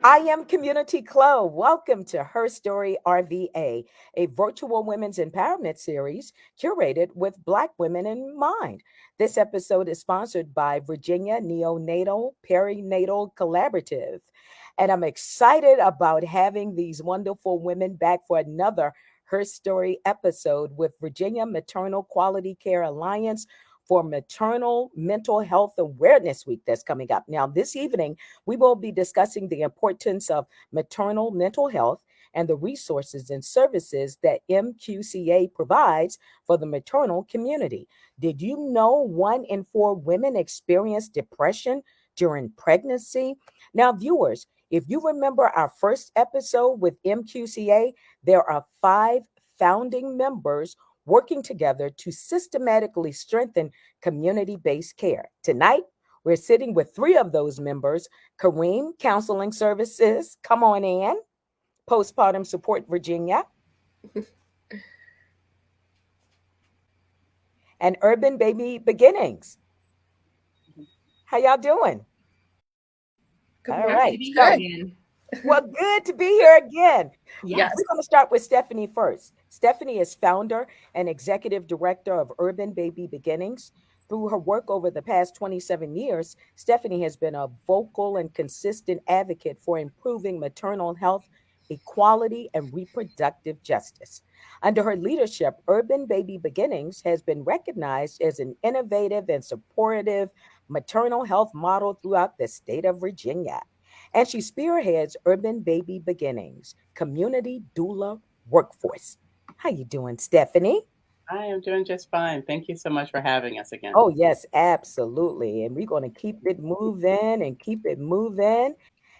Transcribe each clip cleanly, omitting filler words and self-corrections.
I am Community Chloe. Welcome to Her Story RVA, a virtual women's empowerment series curated with Black women in mind. This episode is sponsored by Virginia Neonatal Perinatal Collaborative. And I'm excited about having these wonderful women back for another Her Story episode with Virginia Maternal Quality Care Alliance for Maternal Mental Health Awareness Week that's coming up. Now, this evening, we will be discussing the importance of maternal mental health and the resources and services that MQCA provides for the maternal community. Did you know 1 in 4 women experience depression during pregnancy? Now, viewers, if you remember our first episode with MQCA, there are 5 founding members working together to systematically strengthen community based care. Tonight, we're sitting with 3 of those members: Kareem Counseling Services, come on in, Postpartum Support Virginia, and Urban Baby Beginnings. How y'all doing? Good All morning. right. Happy to be here So, again. well, good to be here again. Yes. We're going to start with Stephanie first. Stephanie is founder and executive director of Urban Baby Beginnings. Through her work over the past 27 years, Stephanie has been a vocal and consistent advocate for improving maternal health, equality, and reproductive justice. Under her leadership, Urban Baby Beginnings has been recognized as an innovative and supportive maternal health model throughout the state of Virginia, and she spearheads Urban Baby Beginnings community doula workforce. How you doing, Stephanie? I am doing just fine. Thank you so much for having us again. Oh, yes, absolutely. And we're going to keep it moving and keep it moving.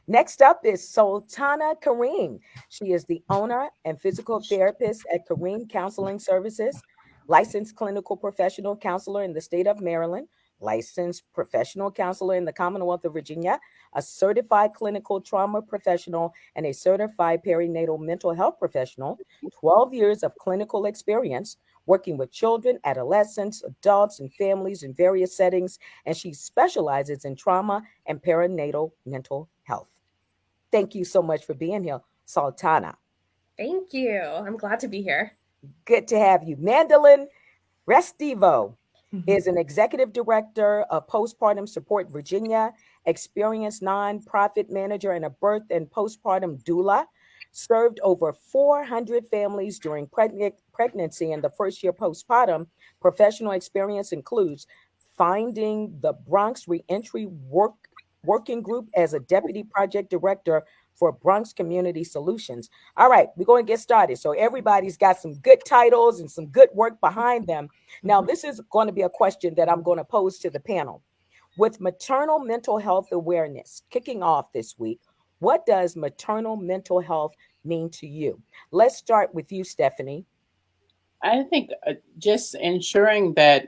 Next up is Sultana Kareem. She is the owner and physical therapist at Kareem Counseling Services, licensed clinical professional counselor in the state of Maryland, licensed professional counselor in the Commonwealth of Virginia, a certified clinical trauma professional, and a certified perinatal mental health professional, 12 years of clinical experience working with children, adolescents, adults, and families in various settings, and she specializes in trauma and perinatal mental health. Thank you so much for being here, Sultana. Thank you. I'm glad to be here. Good to have you. Mandolin Restivo is an executive director of Postpartum Support Virginia, experienced nonprofit manager, and a birth and postpartum doula. Served over 400 families during pregnancy and the first year postpartum. Professional experience includes finding the Bronx Reentry Working Group as a deputy project director for Bronx Community Solutions. All right, we're going to get started. So everybody's got some good titles and some good work behind them. Now, this is going to be a question that I'm going to pose to the panel. With maternal mental health awareness kicking off this week, what does maternal mental health mean to you? Let's start with you, Stephanie. I think just ensuring that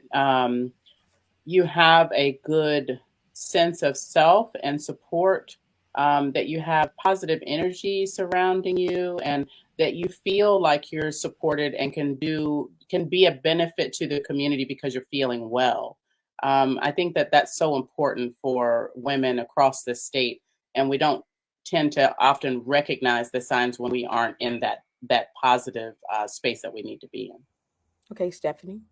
you have a good sense of self and support, that you have positive energy surrounding you, and that you feel like you're supported and can be a benefit to the community because you're feeling well. I think that that's so important for women across the state, and we don't tend to often recognize the signs when we aren't in that positive space that we need to be in. Okay, Stephanie.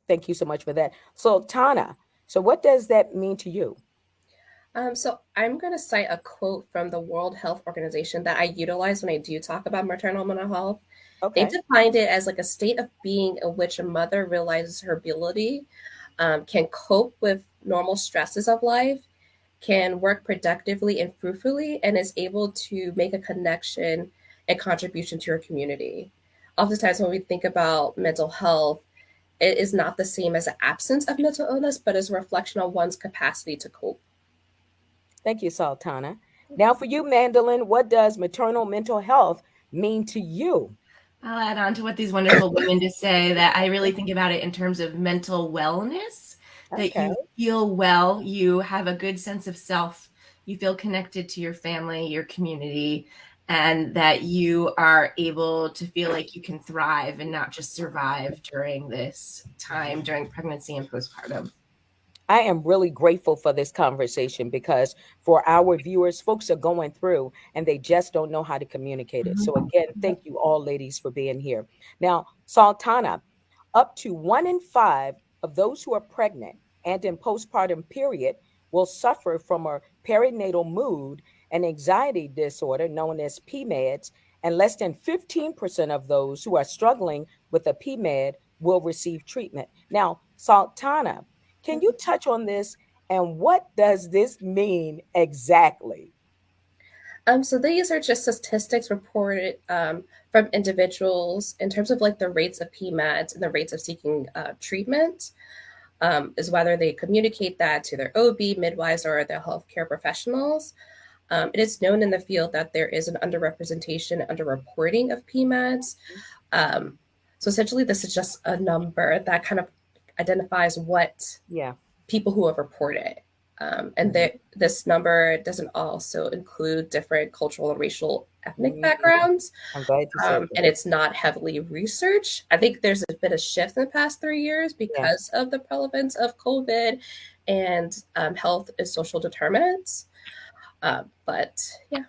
Thank you so much for that. So, Tana, so what does that mean to you? So I'm going to cite a quote from the World Health Organization that I utilize when I do talk about maternal mental health. They Okay. defined it as like a state of being in which a mother realizes her ability, can cope with normal stresses of life, can work productively and fruitfully, and is able to make a connection and contribution to her community. Oftentimes, when we think about mental health, it is not the same as the absence of mental illness, but is a reflection of one's capacity to cope. Thank you, Sultana. Now, for you, Mandolin, what does maternal mental health mean to you? I'll add on to what these wonderful women just say that I really think about it in terms of mental wellness, that Okay. you feel well, you have a good sense of self, you feel connected to your family, your community, and that you are able to feel like you can thrive and not just survive during this time, during pregnancy and postpartum. I am really grateful for this conversation because for our viewers, folks are going through and they just don't know how to communicate it. So, again, thank you all, ladies, for being here. Now, Sultana, up to 1 in 5 of those who are pregnant and in postpartum period will suffer from a perinatal mood and anxiety disorder known as PMEDs, and less than 15% of those who are struggling with a PMED will receive treatment. Now, Sultana, can you touch on this and what does this mean exactly? So these are just statistics reported from individuals in terms of like the rates of PMADs and the rates of seeking treatment. Is whether they communicate that to their OB, midwives, or their healthcare professionals. It is known in the field that there is an underrepresentation, underreporting of PMADs. So essentially, this is just a number that kind of identifies what Yeah. people who have reported. And this number doesn't also include different cultural and racial ethnic backgrounds. I'm glad you said that. And it's not heavily researched. I think there's been a shift in the past 3 years Yeah. because of the prevalence of COVID and health and social determinants. But yeah.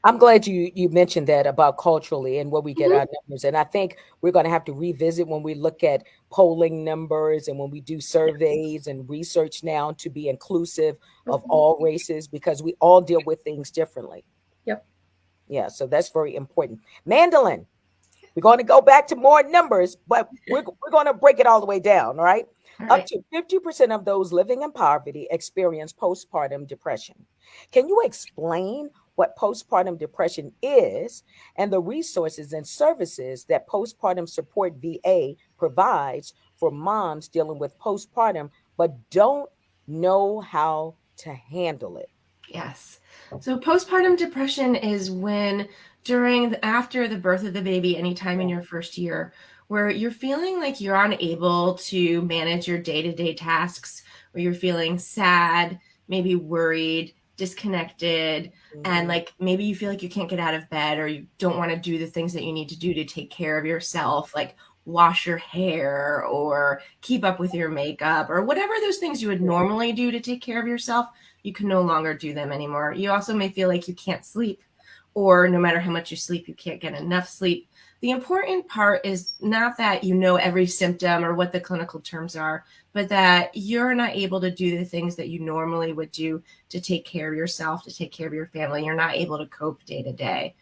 I'm glad you mentioned that about culturally and where we get our numbers. And I think we're going to have to revisit when we look at polling numbers and when we do surveys and research now to be inclusive of all races because we all deal with things differently. Yep. Yeah, so that's very important. Mandolin, we're going to go back to more numbers, but we're going to break it all the way down, all right? Up to 50% of those living in poverty experience postpartum depression. Can you explain what postpartum depression is and the resources and services that postpartum support VA provides for moms dealing with postpartum but don't know how to handle it? Yes. So postpartum depression is when after the birth of the baby, anytime in your first year, where you're feeling like you're unable to manage your day-to-day tasks, where you're feeling sad, maybe worried, disconnected, and like maybe you feel like you can't get out of bed or you don't want to do the things that you need to do to take care of yourself, like wash your hair or keep up with your makeup or whatever those things you would normally do to take care of yourself. You can no longer do them anymore. You also may feel like you can't sleep, or no matter how much you sleep, you can't get enough sleep. The important part is not that you know every symptom or what the clinical terms are, but that you're not able to do the things that you normally would do to take care of yourself, to take care of your family. You're not able to cope day to day.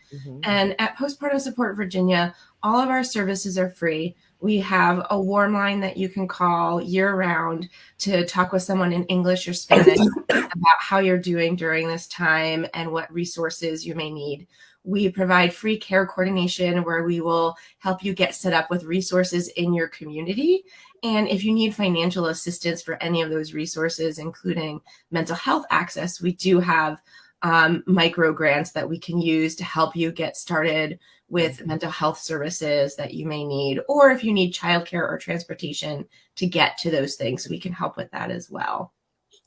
And at Postpartum Support Virginia, all of our services are free. We have a warm line that you can call year-round to talk with someone in English or Spanish about how you're doing during this time and what resources you may need. We provide free care coordination where we will help you get set up with resources in your community. And if you need financial assistance for any of those resources, including mental health access, we do have micro grants that we can use to help you get started with mental health services that you may need, or if you need childcare or transportation to get to those things, we can help with that as well.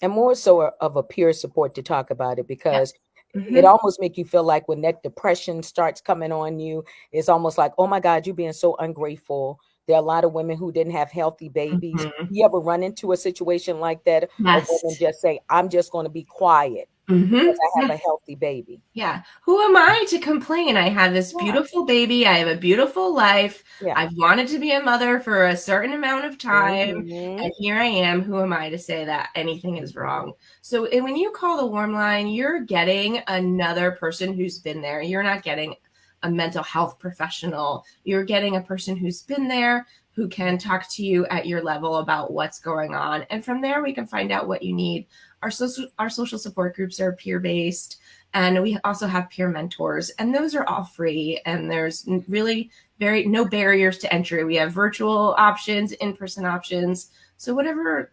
And more so of a peer support to talk about it because it almost make you feel like when that depression starts coming on you, it's almost like, oh my God, you're being so ungrateful. There are a lot of women who didn't have healthy babies. You ever run into a situation like that? Yes. A woman just say, I'm just going to be quiet because I have a healthy baby. Yeah. Who am I to complain? I have this beautiful baby. I have a beautiful life. I've wanted to be a mother for a certain amount of time. And here I am. Who am I to say that anything is wrong? So when you call the warm line, you're getting another person who's been there. You're not getting a mental health professional. You're getting a person who's been there, who can talk to you at your level about what's going on. And from there, we can find out what you need. Our social support groups are peer-based, and we also have peer mentors, and those are all free. And there's really no barriers to entry. We have virtual options, in-person options. So whatever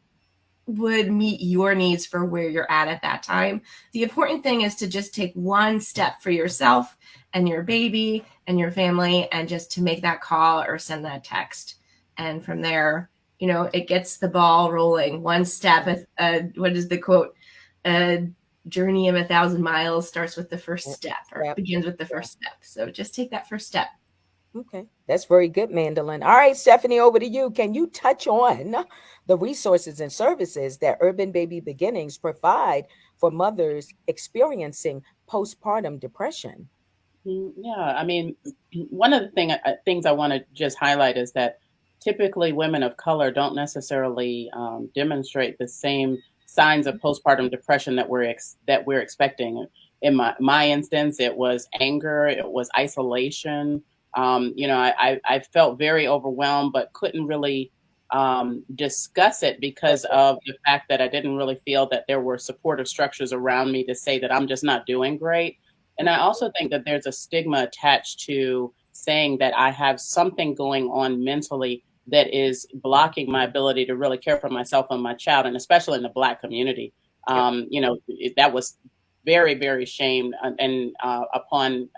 would meet your needs for where you're at that time. The important thing is to just take one step for yourself and your baby and your family, and just to make that call or send that text. And from there, it gets the ball rolling. One step, what is the quote? A journey of 1,000 miles starts with the first step, or begins with the first step. So just take that first step. Okay, that's very good, Mandolin. All right, Stephanie, over to you. Can you touch on the resources and services that Urban Baby Beginnings provide for mothers experiencing postpartum depression? Yeah, I mean, one of the things I want to just highlight is that typically women of color don't necessarily demonstrate the same signs of postpartum depression that we're expecting. In my instance, it was anger, it was isolation. I felt very overwhelmed, but couldn't really discuss it because That's it. of the fact that I didn't really feel that there were supportive structures around me to say that I'm just not doing great. And I Mhm. also think that there's a stigma attached to saying that I have something going on mentally that is blocking my ability to really care for myself and my child, and especially in the Black community. Yep. That was very, very shamed and upon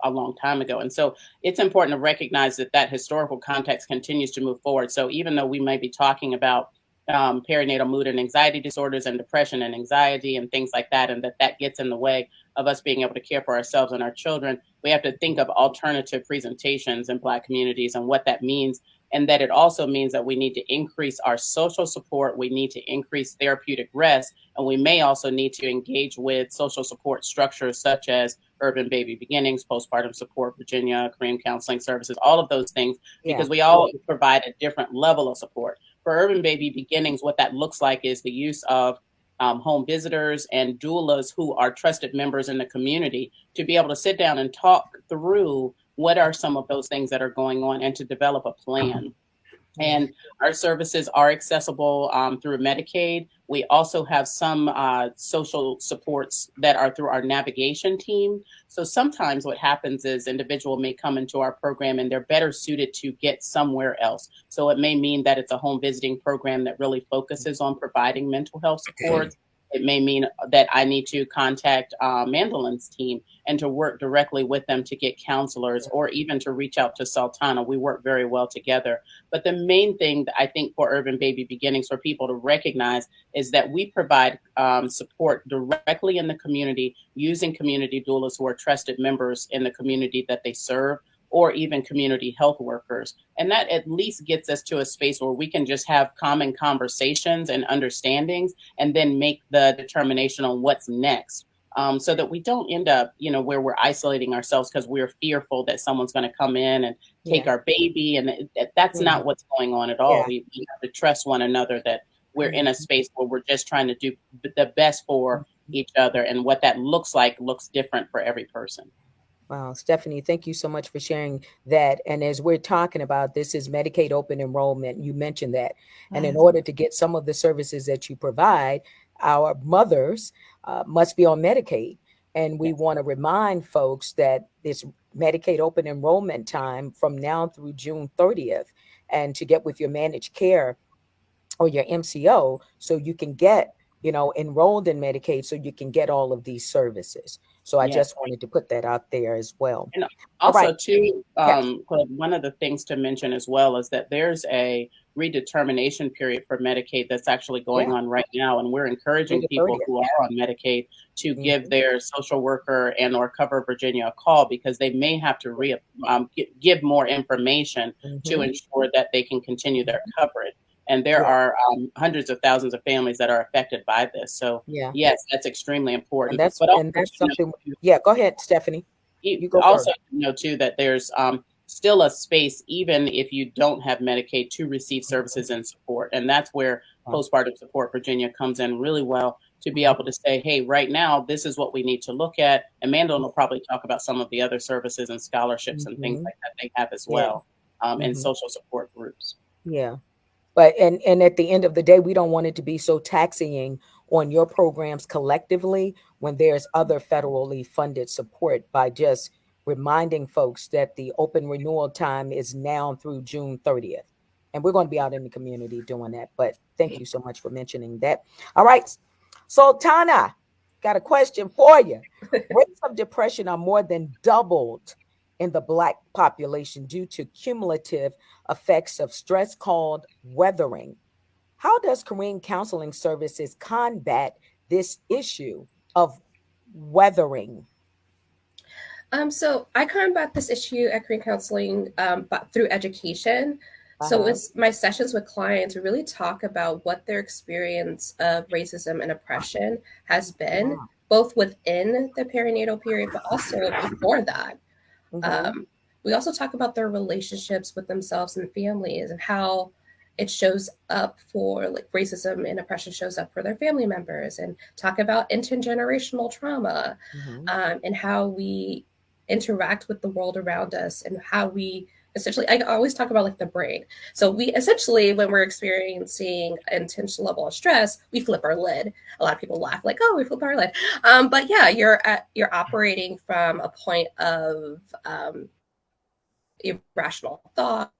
a long time ago. And so it's important to recognize that that historical context continues to move forward. So even though we may be talking about perinatal mood and anxiety disorders and depression and anxiety and things like that, and that gets in the way of us being able to care for ourselves and our children, we have to think of alternative presentations in Black communities and what that means. And that it also means that we need to increase our social support, we need to increase therapeutic rest, and we may also need to engage with social support structures such as Urban Baby Beginnings, Postpartum Support Virginia, Career Counseling Services, all of those things, Yeah. because we all provide a different level of support. For Urban Baby Beginnings, what that looks like is the use of home visitors and doulas who are trusted members in the community to be able to sit down and talk through what are some of those things that are going on and to develop a plan. Yeah. And our services are accessible through Medicaid. We also have some social supports that are through our navigation team. So sometimes what happens is individual may come into our program and they're better suited to get somewhere else. So it may mean that it's a home visiting program that really focuses on providing mental health supports. It may mean that I need to contact Mandolin's team and to work directly with them to get counselors or even to reach out to Sultana. We work very well together. But the main thing that I think for Urban Baby Beginnings for people to recognize is that we provide support directly in the community using community doulas who are trusted members in the community that they serve, or even community health workers. And that at least gets us to a space where we can just have common conversations and understandings and then make the determination on what's next. So that we don't end up, where we're isolating ourselves because we're fearful that someone's going to come in and take Yeah. our baby. And that's Yeah. not what's going on at all. Yeah. We have to trust one another that we're in a Mhm. space where we're just trying to do the best for Mhm. each other. And what that looks like looks different for every person. Wow, Stephanie, thank you so much for sharing that. And as we're talking about, this is Medicaid open enrollment. You mentioned that. And in Yes. order to get some of the services that you provide, our mothers must be on Medicaid. And we Yes. want to remind folks that this Medicaid open enrollment time from now through June 30th, and to get with your managed care or your MCO so you can get, enrolled in Medicaid so you can get all of these services. So I Yes. just wanted to put that out there as well. And All right. also, too, Yes. Claude, one of the things to mention as well is that there's a redetermination period for Medicaid that's actually going Yeah. on right now, and we're Through encouraging the people 30th. who are on Medicaid to give Mhm. their social worker and or Cover Virginia a call because they may have to give more information to Mhm. ensure that they can continue their coverage. And there Yeah. are hundreds of thousands of families that are affected by this. So Yeah. yes, that's extremely And important. that's But and also, that's something. Yeah. Go ahead, Stephanie. you You go also first. know too that there's still a space even if you don't have Medicaid to receive Mhm. services and support, and that's where Yeah. postpartum support Virginia comes in really well to be Mhm. able to say, hey, right now this is what we need to look at. And Mandel will probably talk about some of the other services and scholarships and things Mhm. like that they have as Yeah. well, and Mhm. social support groups. Yeah. But and at the end of the day, we don't want it to be so taxing on your programs collectively when there's other federally funded support, by just reminding folks that the open renewal time is now through June 30th. And we're going to be out in the community doing that. But thank you so much for mentioning that. All right. Sultana, got a question for you. Rates of depression are more than doubled in the Black population due to cumulative effects of stress called weathering. How does Korean counseling services combat this issue of weathering? So I combat this issue at career counseling, but through education. So Uh-huh. it's my sessions with clients. We really talk about what their experience of racism and oppression has been, Wow. both within the perinatal period, but also before that. Mm-hmm. Um, we also talk about their relationships with themselves and families and how it shows up for like racism and oppression shows up for their family members, and talk about intergenerational trauma, Mm-hmm. and how we interact with the world around us, and how we essentially, I always talk about like the brain. So we essentially, when we're experiencing intense level of stress, we flip our lid. A lot of people laugh like, oh, we flip our lid. But yeah, you're operating from a point of irrational thought,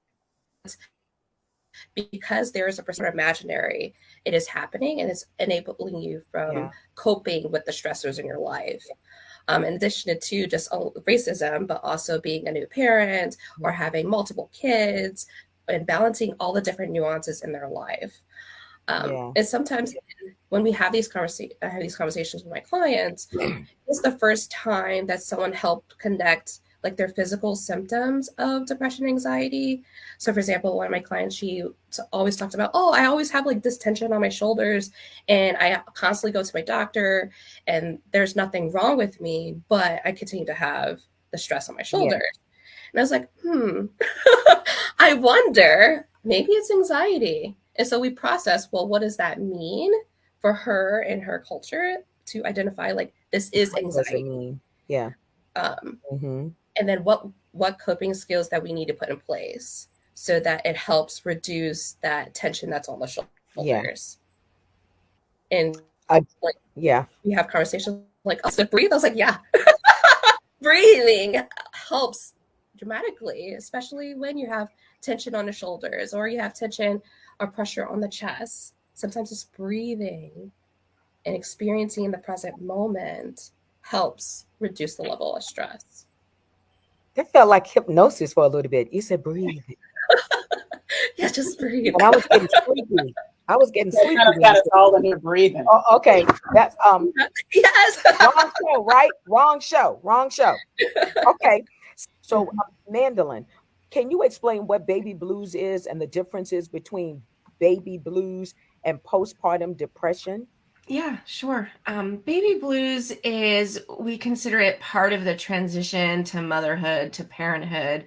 because there is a percent imaginary, it is happening and it's enabling you from Yeah. coping with the stressors in your life. In addition to just racism, but also being a new parent or having multiple kids and balancing all the different nuances in their life. Yeah. And sometimes when we have I have these conversations with my clients, it's the first time that someone helped connect like their physical symptoms of depression, anxiety. So for example, one of my clients, she always talked about, oh, I always have like this tension on my shoulders and I constantly go to my doctor and there's nothing wrong with me, but I continue to have the stress on my Yeah. shoulders. And I was like, I wonder, maybe it's anxiety. And so we process, well, what does that mean for her and her culture to identify like this is What does it anxiety? mean? Yeah. Um, Mm-hmm. and then what coping skills that we need to put in place so that it helps reduce that tension that's on the Yeah. shoulders. And I like yeah. we have conversations like, oh, so breathe. I was like, yeah, breathing helps dramatically, especially when you have tension on the shoulders or you have tension or pressure on the chest. Sometimes just breathing and experiencing the present moment helps reduce the level of stress. That felt like hypnosis for a little bit. You said breathe. Yeah, just breathe. And I was getting sleepy. I was getting They sleepy kind of when got you us said all that. in here breathing. Oh, okay. That's Yes. wrong show, right? Wrong show. Wrong show. Okay. So, Mandolin, can you explain what baby blues is and the differences between baby blues and postpartum depression? Yeah, sure. Baby blues is, we consider it part of the transition to motherhood, to parenthood.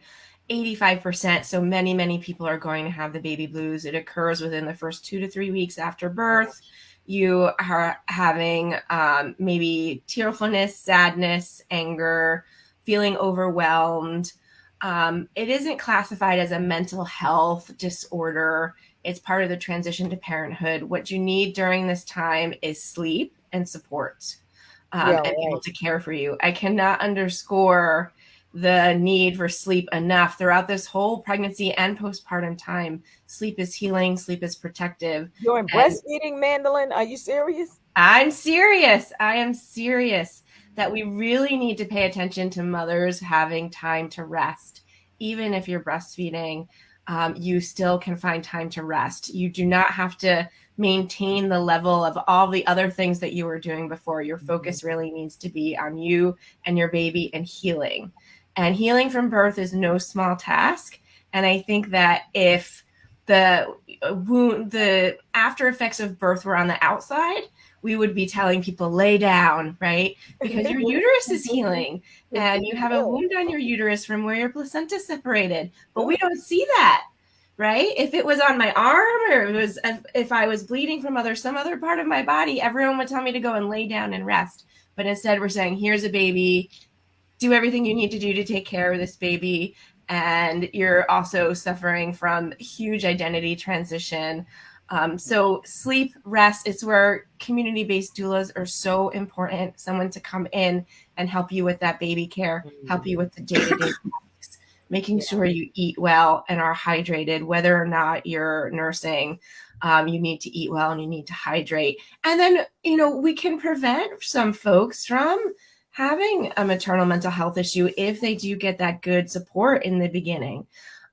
85%, so many people are going to have the baby blues. It occurs within the first 2 to 3 weeks after birth. You are having maybe tearfulness, sadness, anger, feeling overwhelmed. It isn't classified as a mental health disorder. It's part of the transition to parenthood. What you need during this time is sleep and support, Yeah, and right. people to care for you. I cannot underscore the need for sleep enough throughout this whole pregnancy and postpartum time. Sleep is healing, sleep is protective. During And breastfeeding, Mandolin, are you serious? I'm serious. I am serious that we really need to pay attention to mothers having time to rest. Even if you're breastfeeding, you still can find time to rest. You do not have to maintain the level of all the other things that you were doing before. Your focus really needs to be on you and your baby and healing. And healing from birth is no small task. And I think that if the after effects of birth were on the outside, we would be telling people lay down, right? Because your uterus is healing and you have a wound on your uterus from where your placenta separated, but we don't see that, right? If it was on my arm, or if I was bleeding from some other part of my body, everyone would tell me to go and lay down and rest. But instead we're saying, here's a baby, do everything you need to do to take care of this baby. And you're also suffering from huge identity transition. So sleep, rest, it's where community-based doulas are so important. Someone to come in and help you with that baby care, help you with the day-to-day tasks, making sure you eat well and are hydrated, whether or not you're nursing. You need to eat well and you need to hydrate. And then, we can prevent some folks from having a maternal mental health issue if they do get that good support in the beginning.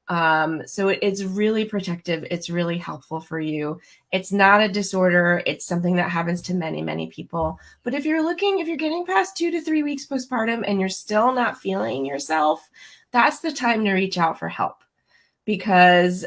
So it's really protective. It's really helpful for you. It's not a disorder. It's something that happens to many, many people. But if you're getting past 2 to 3 weeks postpartum and you're still not feeling yourself, that's the time to reach out for help. Because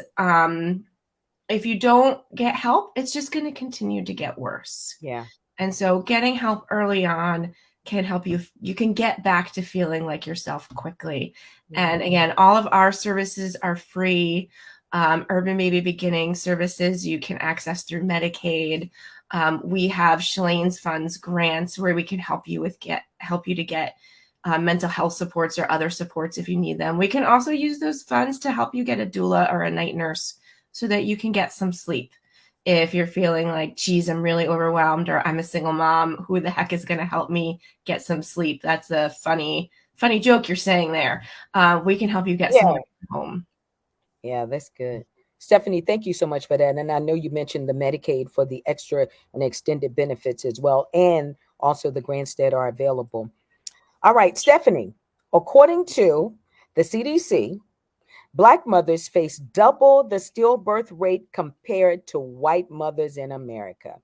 if you don't get help, it's just going to continue to get worse. Yeah. And so getting help early on can help you. You can get back to feeling like yourself quickly. And again, all of our services are free. Urban Baby Beginning services you can access through Medicaid. We have Shalane's Funds grants where we can help you to get mental health supports or other supports if you need them. We can also use those funds to help you get a doula or a night nurse so that you can get some sleep. If you're feeling like, geez, I'm really overwhelmed, or I'm a single mom, who the heck is going to help me get some sleep? That's a funny joke you're saying there. We can help you get Yeah. someone home. Yeah, that's good. Stephanie, thank you so much for that. And I know you mentioned the Medicaid for the extra and extended benefits as well, and also the grants that are available. All right, Stephanie, according to the CDC, Black mothers face double the stillbirth rate compared to white mothers in America.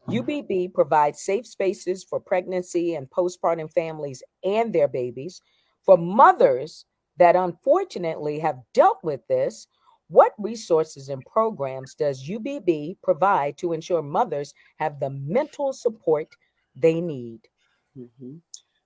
UBB provides safe spaces for pregnancy and postpartum families and their babies. For mothers that unfortunately have dealt with this, what resources and programs does UBB provide to ensure mothers have the mental support they need? Mhm.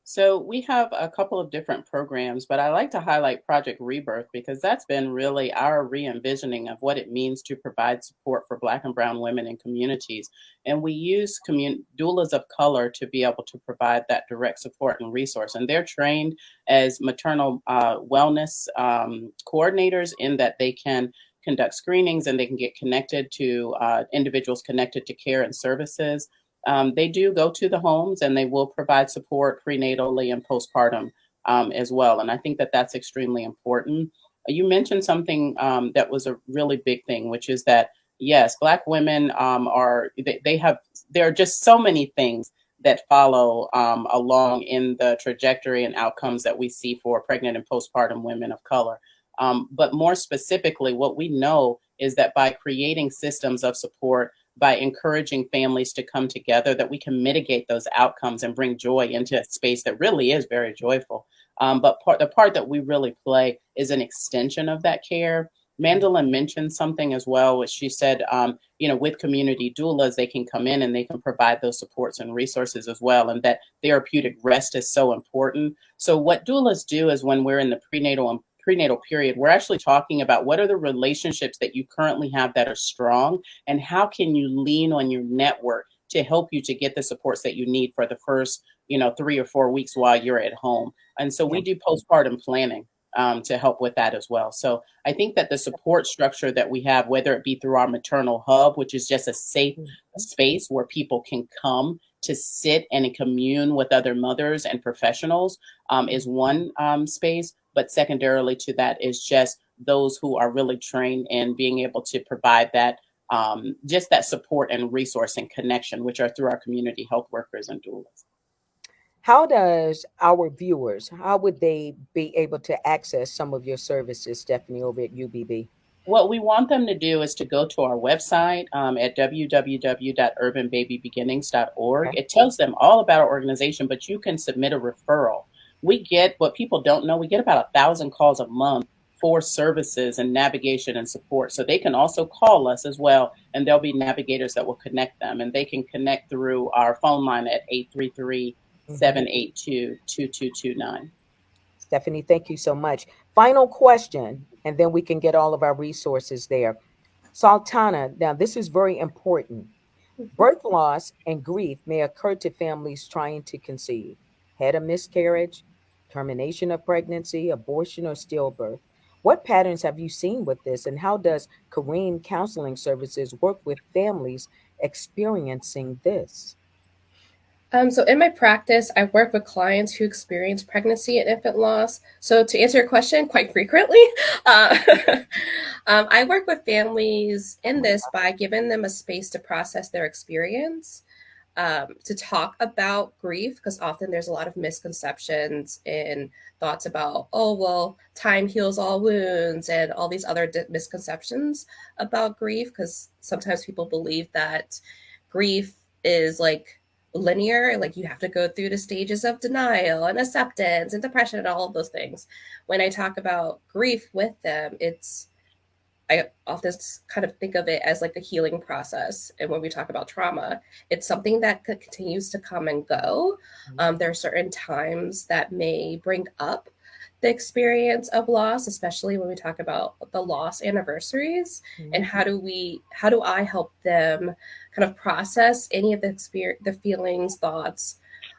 So we have a couple of different programs, but I like to highlight Project Rebirth because that's been really our re-envisioning of what it means to provide support for Black and Brown women in communities. And we use doulas of color to be able to provide that direct support and resource. And they're trained as maternal wellness coordinators in that they can conduct screenings and they can get connected to individuals connected to care and services. They do go to the homes and they will provide support prenatally and postpartum as well. And I think that that's extremely important. You mentioned something that was a really big thing, which is that, yes, Black women there are just so many things that follow along in the trajectory and outcomes that we see for pregnant and postpartum women of color. But more specifically, what we know is that by creating systems of support, by encouraging families to come together, that we can mitigate those outcomes and bring joy into a space that really is very joyful. But the part that we really play is an extension of that care. Mandolin mentioned something as well, which she said, with community doulas, they can come in and they can provide those supports and resources as well, and that therapeutic rest is so important. So what doulas do is when we're in the prenatal period, we're actually talking about what are the relationships that you currently have that are strong, and how can you lean on your network to help you to get the supports that you need for the first 3 or 4 weeks while you're at home. And so we do postpartum planning to help with that as well. So I think that the support structure that we have, whether it be through our maternal hub, which is just a safe space where people can come to sit and commune with other mothers and professionals, is one space. But secondarily to that is just those who are really trained in being able to provide that, just that support and resource and connection, which are through our community health workers and doulas. How does our viewers, how would they be able to access some of your services, Stephanie, over at UBB? What we want them to do is to go to our website at www.urbanbabybeginnings.org. Okay. It tells them all about our organization, but you can submit a referral. We get, what people don't know, we get about 1,000 calls a month for services and navigation and support. So they can also call us as well, and there'll be navigators that will connect them. And they can connect through our phone line at 833-782-2229. Stephanie, thank you so much. Final question, and then we can get all of our resources there. Sultana, now this is very important. Birth loss and grief may occur to families trying to conceive, had a miscarriage, termination of pregnancy, abortion, or stillbirth. What patterns have you seen with this, and how does Kareem Counseling Services work with families experiencing this? So in my practice, I work with clients who experience pregnancy and infant loss. So to answer your question, quite frequently, uh, I work with families in this by giving them a space to process their experience. to talk about grief, because often there's a lot of misconceptions and thoughts about, oh, well, time heals all wounds and all these other misconceptions about grief, because sometimes people believe that grief is like linear, like you have to go through the stages of denial and acceptance and depression and all of those things. When I talk about grief with them, I often kind of think of it as like a healing process. And when we talk about trauma, it's something that continues to come and go. There are certain times that may bring up the experience of loss, especially when we talk about the loss anniversaries. And how do I help them kind of process any of the feelings, thoughts,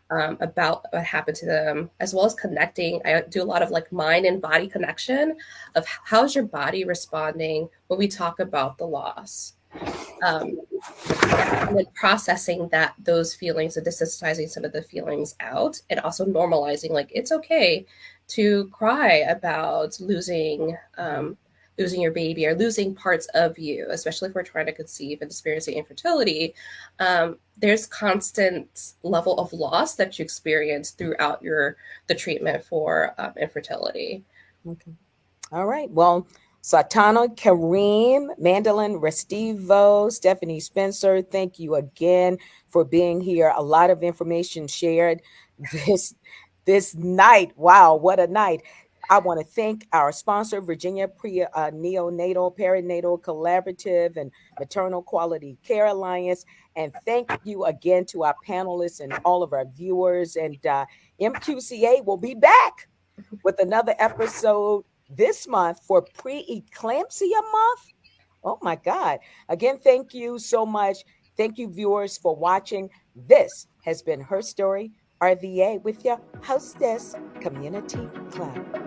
about what happened to them, as well as connecting. I do a lot of like mind and body connection of how's your body responding when we talk about the loss. Um, and then processing those feelings and desensitizing some of the feelings out, and also normalizing like it's okay to cry about losing your baby or losing parts of you, especially if we're trying to conceive and experiencing infertility. There's constant level of loss that you experience throughout the treatment for infertility. Okay. All right. Well, Satana Kareem, Mandolin Restivo, Stephanie Spencer, thank you again for being here. A lot of information shared this this night. Wow, what a night. I want to thank our sponsor, Virginia Neonatal Perinatal Collaborative and Maternal Quality Care Alliance. And thank you again to our panelists and all of our viewers. And MQCA will be back with another episode this month for pre-eclampsia month. Oh my God. Again, thank you so much. Thank you, viewers, for watching. This has been Her Story RVA with your hostess, Community Club.